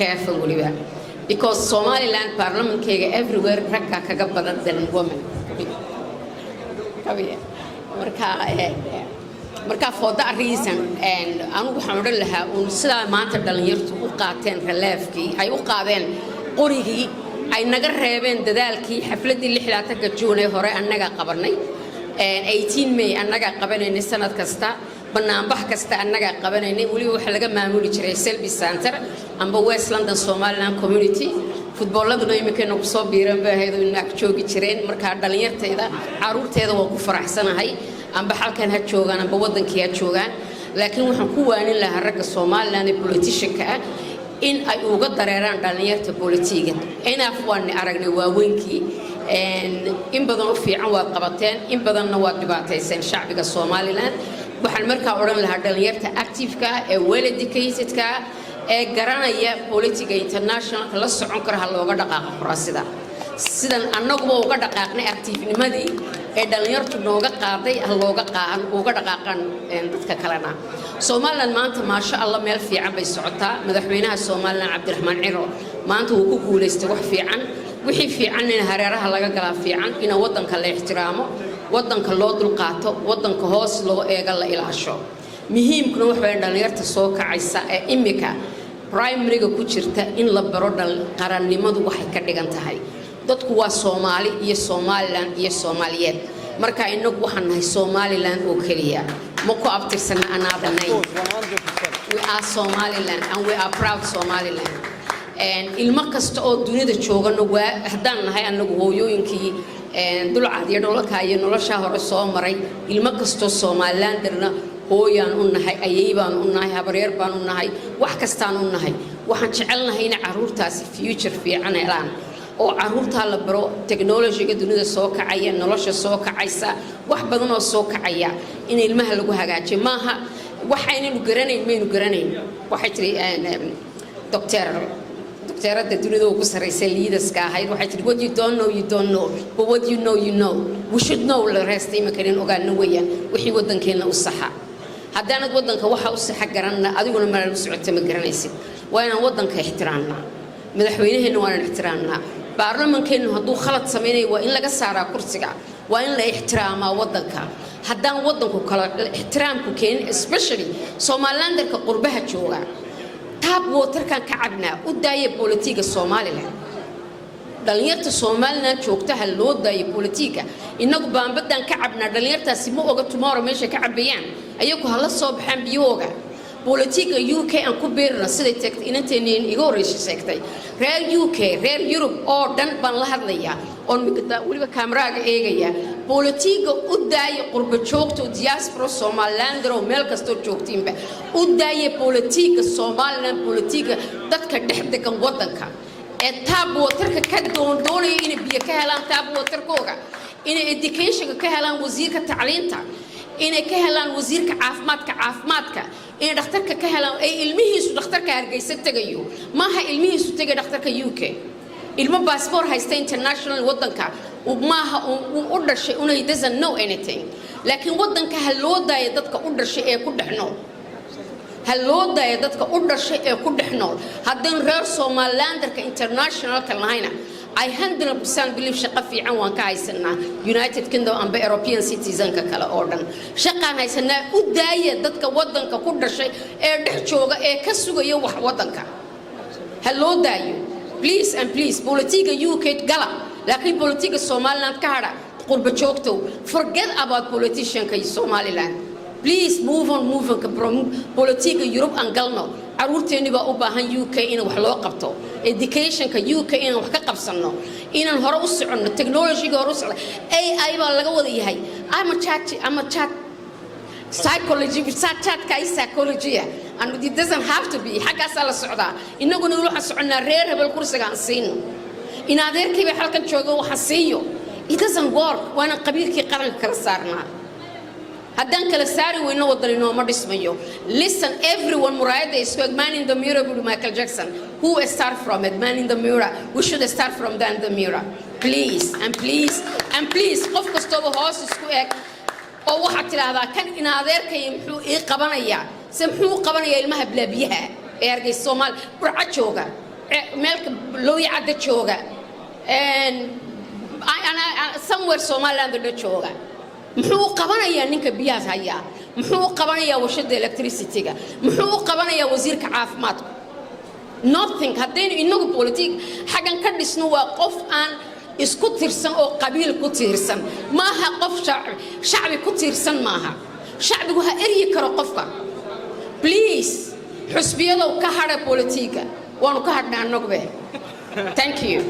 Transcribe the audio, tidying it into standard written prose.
careful waliba because Somaliland parliament kega everywhere ragga kaga badan than women marka for that reason and anu waxaan oran lahaa sida maanta dhalinyartu u qaateen reliefkii ay u qaadeen qorigii ay naga reebeen dadaalkii xafladii 6 Juun ee hore annaga qabanay 18 May annaga qabanayna sanad kasta banaanbax kasta annaga qabanayna wali waxa laga maamuli jiray SLDC Center amba West London Somaliland Community futbooladuna imikana ku soo biiran baaheedo in ay joogi jireen marka dhalinyarteeda caruurteeda waa ku faraxsanahay amba halkan ha joogan amba wadankii ha joogan laakiin waxaan ku waanin lahaa ragga Somaliland ee politicianka in ay uga dareeraan dhalinyarta politiga enough waan aragnay waaweynkii in badan oo fiican waa qabateen in badanna waa dhibaataysan shacbiga Somaliland waxaan markaa oran lahaa dhalinyarta active-ka ee well educated-ka ee garanaya politiga international la socon kara hal looga dhaqaaqo quraasida sidan annagu uga dhaqaaqnay active-nimadii ee dhalinyartu nooga qaaday hal looga uga dhaqaaqan dadka kalena Somaliland maanta ma sha Allah meel fiican bay socotaa madaxweynaha Somaliland Cabdiraxmaan Ciro maanta uu ku guuleystay wax fiican wixii fiican in hareeraha laga galaa fiican in wadanka la ixtiraamo wadanka loo dul qaato wadanka hoos loo eega la ilaasho muhiimkuna wax weyn dhalinyarta soo kacaysa ee imika primary-ga ku jirta in la baro qarannimadu waxay ka dhigan tahay dadku waa Soomaali iyo Somaliland iyo Soomaaliyeed marka inagu waxaan nahay Somaliland oo kaliya ma ku abtirsana another name we are Somaliland and we are proud Somaliland and ilma kasta oo dunida joogana waa hadaan nahay anagu hooyooyinkii dulcad iyo dhoolka iyo nolosha hore soo maray ilma kasta Somalilanderna hooyaan u nahay ayeybaan u nahay habareer baan u nahay wax kastaan u nahay waxaan jecelnahay in caruurtaasi future fiican helaan oo caruurta la baro technology-ga dunida soo kacaya nolosha soo kacaysa wax badan oo soo kacaya in ilmaha lagu hagaajiyo maaha waxaynu garanayn waxay tiri doctorada dunida ugu sarreysay leaderska ahayd waxay tiri what you don't know but what you know we should know the rest imakan ogaana weeyaan wixii wadankeena u saxa haddaanad wadanka waxa u saxa garanna adiguna ma la socoto ma garanaysid waa inaan wadanka ixtiraamna madaxweynaheena waa inaan ixtiraamna baarlamankeenu hadduu khalad sameeyay waa in laga saaraa kursiga waa in la ixtiraamaa wadanka haddaan wadanku kala ixtiraamku keenin especially Somalilanderka qurbaha jooga tab waterkan ka cabnaa u daayay politiga Somaliland dhalinyarta Somaliland joogta hal loo daayay politiga inagu baanbadan ka cabnaa dhalinyartaasi ma oga tomorrow meesha ka cabayaan ayagu hala soo baxaan biyooga politiga UK aan ku beerna siday tagtay inanteen iga horeysay sheegtay reer UK reer Europe oo dhan baan la hadlayaa oo migta waliba kaameraga eegaya politiga u daayay qurba joogta diaspora Somaliland oo meel kasto joogtiinba u daayay politiga Somaliland politiga dadka dhexdegan wadanka ee tab waterka ka doonaya in biyo ka helaan tab waterkooga in education ka helaan wasiirka tacliinta in ka helaan wasiirka caafimaadka in dhakhtarka ka helaan ay ilmihiisu dhakhtarka Hargeysa tagayo maaha ilmihiisu tagay dhakhtarka UK ilmo passport haysta international wadanka maaha u dhashay unay doesn't know anything laakiin wadanka hal loo daayo dadka u dhashay ee ku dhexnool hal loo daayo dadka u dhashay ee ku dhexnool haddii reer Somalilanderka international ka lahayna I 100% believe shaqo fiican waan ka haysanaa United Kingdom and European citizen ka kala oo dhan shaqaan haysanaa u daaya dadka wadanka ku dhashay ee dhex jooga ee ka sugaya wax wadanka hal loo daayo please and please politiga UK gala laakiin politiga Somaliland ka hada qurba joogto forget about politician ka Somaliland please move on politiga Europe and galno caruurteeni baa u baahan UK in wax loo qabto education ka UK in wax ka qabsano inaan hore u socono technology-ga hore u socdo AI baa laga wada yahay I'm a chat psychology and it doesn't have to be xagaas la socdaa inaguna waxa soconaa reer hebel kursiga aan siino in adeerkii bay halkan joogo waxa siiyo it doesn't work waana qabiilkii qaranka kala saarnaa haddaan kala saari weyno wadanino ma dhismayo listen everyone muraayada is man in the mirror with Michael Jackson who start from it man in the mirror we should start from the mirror please qof kastoo hoos isku eeg oo waxa tiraahdaa kan in adeerkay muxuu qabanaya ilmaha blaabiyaha ee Hargeysa Soomaal burca jooga meelka loo yacada jooga somewhere Somaliland la jooga muxuu qabanayaa ninka biyaha haya muxuu qabanayaa warshada electricity-ga muxuu qabanayaa wasiirka caafimaadka nothing haddaynu inagu politic xagan ka dhisno waa qof aan isku tirsan oo qabiil ku tirsan maaha qof shacbi ku tirsan maaha shacbigu ha eryi karo qofka please xusbiyada ka hara politika waanu ka hadhnaa nogbe thank you